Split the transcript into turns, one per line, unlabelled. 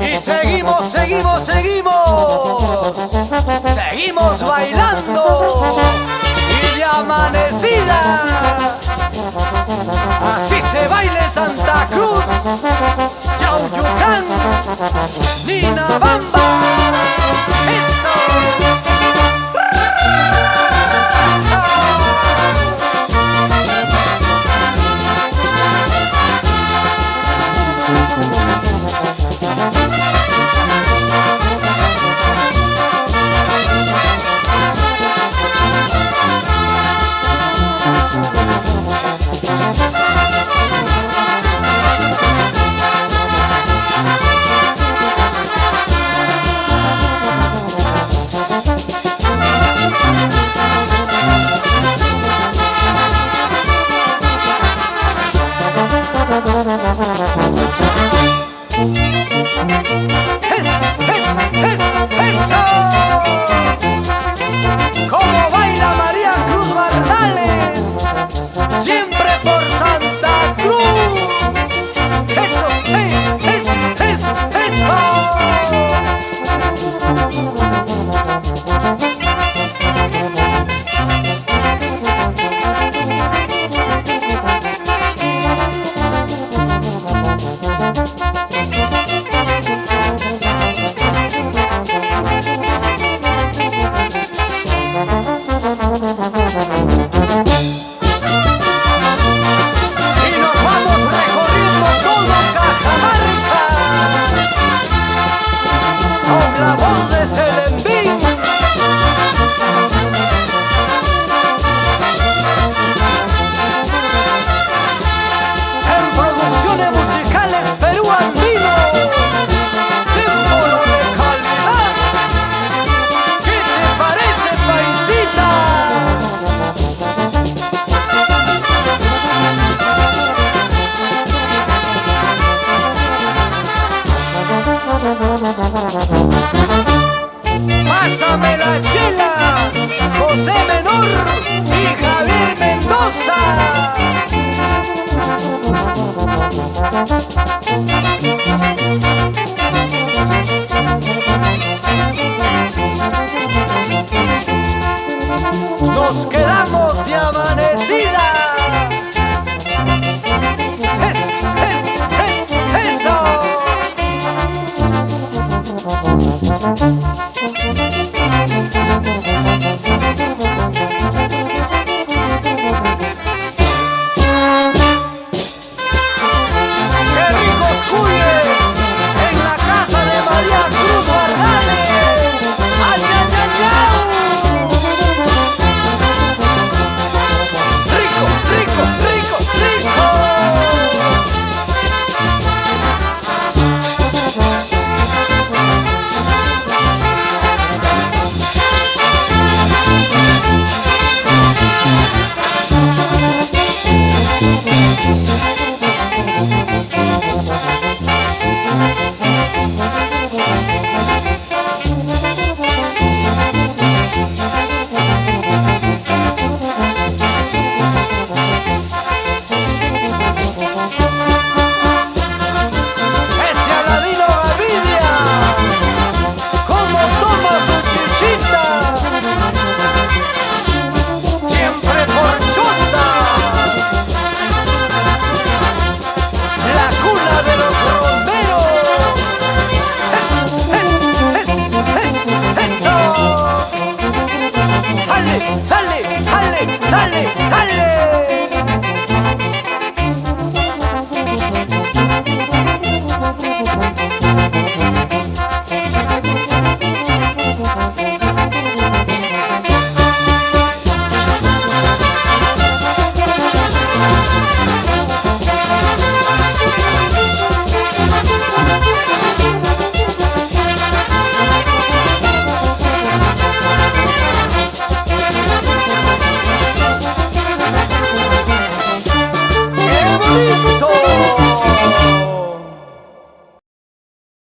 Y seguimos, seguimos, seguimos. Seguimos bailando. Y de amanecida. Así se baila en Santa Cruz, Yauyucán, Ninabamba. Eso. ¡Eso! ¡Cómo baila María Cruz Bardales! ¡Siempre por Santa Cruz! ¡Eso! ¡Eso! La voz de Selendín. En producciones musicales Perú Andino, símbolo de calidad. ¿Qué te parece, paisita? Pásame la chela, José Menor y Javier Mendoza. Nos quedamos